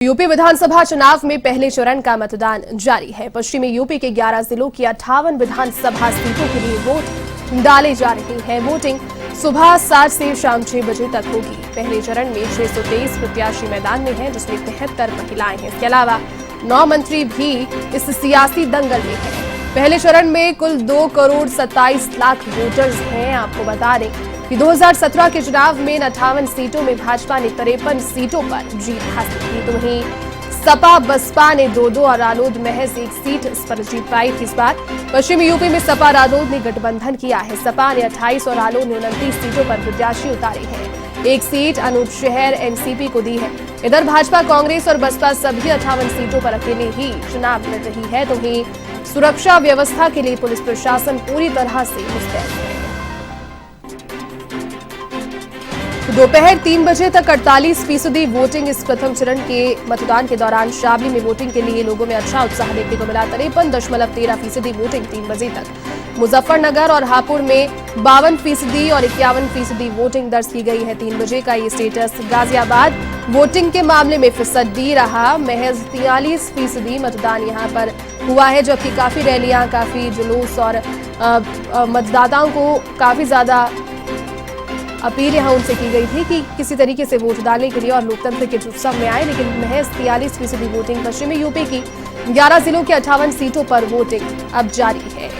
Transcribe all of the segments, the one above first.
UP विधानसभा चुनाव में पहले चरण का मतदान जारी है। पश्चिमी यूपी के 11 जिलों की 58 विधानसभा सीटों के लिए वोट डाले जा रहे हैं। वोटिंग सुबह 7 से शाम 6 बजे तक होगी। पहले चरण में 623 प्रत्याशी मैदान में हैं, जिसमें 73 महिलाएं हैं। इसके अलावा 9 मंत्री भी इस सियासी दंगल में हैं। पहले चरण में कुल 2 करोड़ 27 लाख वोटर्स हैं। आपको बता दें कि 2017 के चुनाव में 58 सीटों में भाजपा ने 53 सीटों पर जीत हासिल की, तो वहीं सपा बसपा ने 2-2 और रालोद महज 1 सीट इस पर जीत पाई थी। इस बार पश्चिमी यूपी में सपा रालोद ने गठबंधन किया है। सपा ने 28 और रालोद ने 29 सीटों पर प्रत्याशी उतारे हैं। 1 सीट अनूप शहर एनसीपी को दी है। इधर भाजपा, कांग्रेस और बसपा सभी 58 सीटों पर अकेले ही चुनाव लड़ रही है, तो वहीं सुरक्षा व्यवस्था के लिए पुलिस प्रशासन पूरी तरह से मुस्तैद है। दोपहर 3 बजे तक 48% वोटिंग इस प्रथम चरण के मतदान के दौरान शामली में वोटिंग के लिए लोगों में अच्छा उत्साह देखने को मिला। 53.13% वोटिंग 3 बजे तक। मुजफ्फरनगर और हापुड़ में 52% और 51% वोटिंग दर्ज की गई है। 3 बजे का ये स्टेटस। गाजियाबाद वोटिंग के मामले में फिसड्डी रहा। महज 43% मतदान यहां पर हुआ है, जबकि काफी रैलियां, काफी जुलूस और मतदाताओं को काफी ज्यादा अपील यहां उनसे की गई थी कि किसी तरीके से वोट डालने के लिए और लोकतंत्र के उत्सव में आए, लेकिन महज 43% वोटिंग। पश्चिमी यूपी की 11 जिलों की 58 सीटों पर वोटिंग अब जारी है।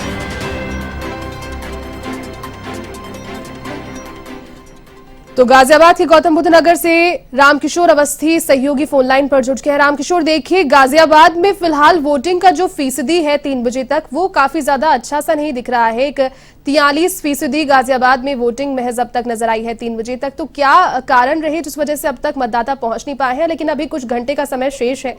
तो गाजियाबाद के गौतम बुद्ध नगर से रामकिशोर अवस्थी सहयोगी फोन लाइन पर जुट गए हैं। रामकिशोर, देखिए गाजियाबाद में फिलहाल वोटिंग का जो फीसदी है 3 बजे तक, वो काफी ज्यादा अच्छा सा नहीं दिख रहा है। एक 43% गाजियाबाद में वोटिंग महज अब तक नजर आई है 3 बजे तक। तो क्या कारण रहे जिस वजह से अब तक मतदाता पहुंच नहीं पाए हैं, लेकिन अभी कुछ घंटे का समय शेष है?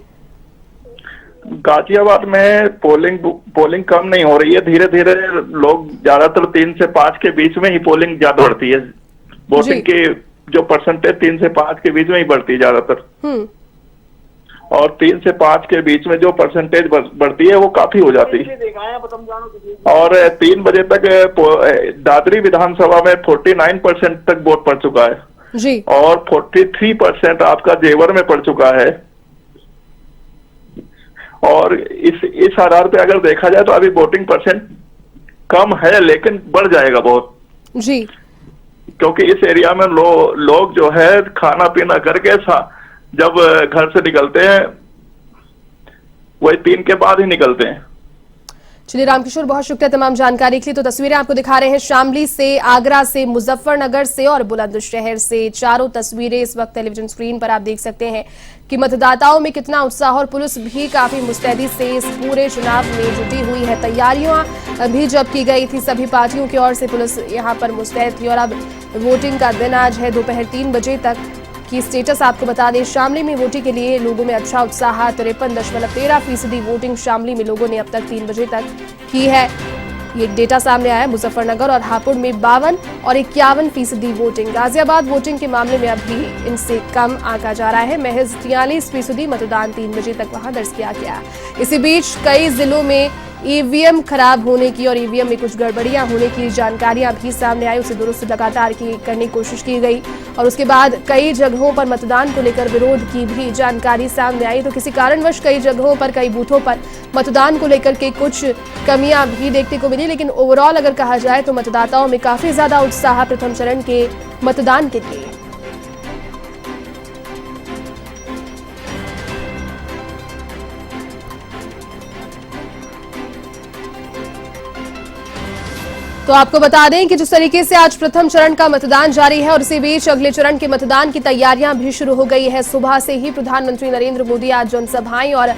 गाजियाबाद में पोलिंग कम नहीं हो रही है। धीरे धीरे लोग ज्यादातर 3 से 5 के बीच में ही पोलिंग ज्यादा बढ़ती है। वोटिंग की जो परसेंटेज 3 से 5 के बीच में ही बढ़ती है ज्यादातर। और 3 से 5 के बीच में जो परसेंटेज बढ़ती है वो काफी हो जाती है। और 3 बजे तक दादरी विधानसभा में 49% तक वोट पड़ चुका है जी। और 43% आपका जेवर में पड़ चुका है। और इस आधार पे अगर देखा जाए तो अभी वोटिंग परसेंट कम है, लेकिन बढ़ जाएगा बहुत जी, क्योंकि इस एरिया में लोग जो है खाना पीना करके जब घर से निकलते हैं वही 3 के बाद ही निकलते हैं। चलिए रामकिशोर, बहुत शुक्रिया तमाम जानकारी के लिए। तो तस्वीरें आपको दिखा रहे हैं शामली से, आगरा से, मुजफ्फरनगर से और बुलंदशहर से। चारों तस्वीरें इस वक्त टेलीविजन स्क्रीन पर आप देख सकते हैं कि मतदाताओं में कितना उत्साह, और पुलिस भी काफी मुस्तैदी से इस पूरे चुनाव में जुटी हुई है। तैयारियां भी जब की गई थी सभी पार्टियों की ओर से, पुलिस यहां पर मुस्तैद थी। और अब वोटिंग का दिन आज है। दोपहर 3 बजे तक की स्टेटस आपको बता दें। शामली में वोटिंग के लिए लोगों में अच्छा उत्साह। 53.13% वोटिंग शामली में लोगों ने अब तक 3 बजे तक की है। ये डेटा सामने आया है। मुजफ्फरनगर और हापुड़ में 52 और 51% वोटिंग। गाजियाबाद वोटिंग के मामले में अभी इनसे कम आंका जा रहा है। महज 43% मतदान 3 बजे तक वहां दर्ज किया गया। इसी बीच कई जिलों में ईवीएम खराब होने की और ईवीएम में कुछ गड़बड़ियां होने की जानकारियां भी सामने आई। उसे दुरुस्त लगातार करने की कोशिश की गई, और उसके बाद कई जगहों पर मतदान को लेकर विरोध की भी जानकारी सामने आई। तो किसी कारणवश कई जगहों पर, कई बूथों पर मतदान को लेकर के कुछ कमियां भी देखने को मिली, लेकिन ओवरऑल अगर कहा जाए तो मतदाताओं में काफी ज्यादा उत्साह प्रथम चरण के मतदान के लिए। तो आपको बता दें कि जिस तरीके से आज प्रथम चरण का मतदान जारी है, और इसी बीच अगले चरण के मतदान की तैयारियां भी शुरू हो गई है। सुबह से ही प्रधानमंत्री नरेंद्र मोदी आज जनसभाएं, और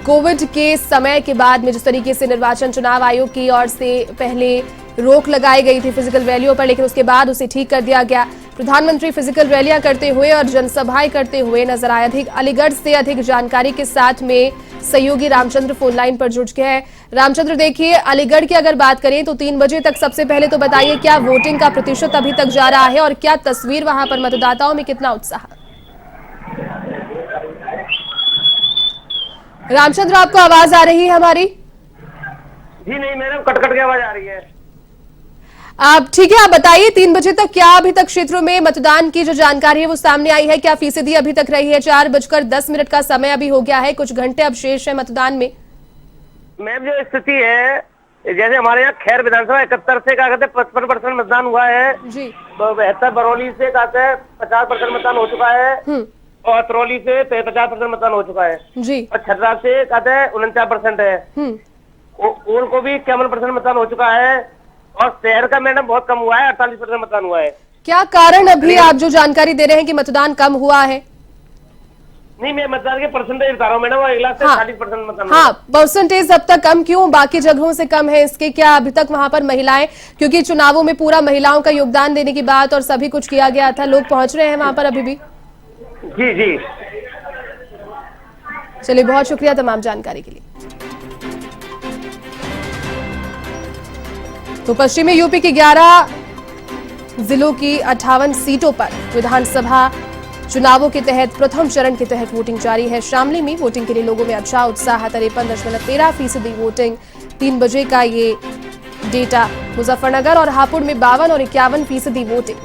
कोविड के समय के बाद में जिस तरीके से निर्वाचन चुनाव आयोग की ओर से पहले रोक लगाई गई थी फिजिकल रैलियों पर, लेकिन उसके बाद उसे ठीक कर दिया गया। प्रधानमंत्री फिजिकल रैलियां करते हुए और जनसभाएं करते हुए नजर आए। अधिक अलीगढ़ से अधिक जानकारी के साथ में सहयोगी रामचंद्र फोन लाइन पर जुड़ गए हैं। रामचंद्र, देखिए अलीगढ़ की अगर बात करें तो 3 बजे तक सबसे पहले तो बताइए क्या वोटिंग का प्रतिशत अभी तक जा रहा है, और क्या तस्वीर वहां पर मतदाताओं में कितना उत्साह? रामचंद्र, आपको आवाज आ रही है हमारी? जी नहीं मैडम, कट कट के आवाज आ रही है। आप ठीक है, आप बताइए 3 बजे तक क्या अभी तक क्षेत्रों में मतदान की जो जानकारी है वो सामने आई है? क्या फीसदी अभी तक रही है? 4:10 का समय अभी हो गया है, कुछ घंटे अब शेष है मतदान में। मैम जो स्थिति है, जैसे हमारे यहाँ खैर विधानसभा 71 से क्या कहते हैं 55% मतदान हुआ है जी। 72 बरौली से कहते हैं 50% मतदान हो चुका है और अतरौली से 50% मतदान हो चुका है जी। और छर्रा से कहते हैं 49% है। ओल को भी 51% मतदान हो चुका है और शहर का मैडम बहुत कम हुआ है, 48% मतदान हुआ है। क्या कारण अभी आप जो जानकारी दे रहे हैं कि मतदान कम हुआ है? नहीं, मैं मतदान के परसेंटेज बता रहा हूँ मैडम, 1,00,000 से 40% मतदान। हाँ, परसेंटेज अब तक कम क्यों, बाकी जगहों से कम है इसके? क्या अभी तक वहां पर महिलाएं, क्योंकि चुनावों में पूरा महिलाओं का योगदान देने की बात और सभी कुछ किया गया था, लोग पहुंच रहे हैं वहां पर अभी भी? जी जी। चलिए, बहुत शुक्रिया तमाम जानकारी के लिए। तो पश्चिमी यूपी की 11 जिलों की 58 सीटों पर विधानसभा चुनावों के तहत प्रथम चरण के तहत वोटिंग जारी है। शामली में वोटिंग के लिए लोगों में अच्छा उत्साह, 53.13% वोटिंग। 3 बजे का ये डेटा। मुजफ्फरनगर और हापुड़ में 52 और 51% वोटिंग।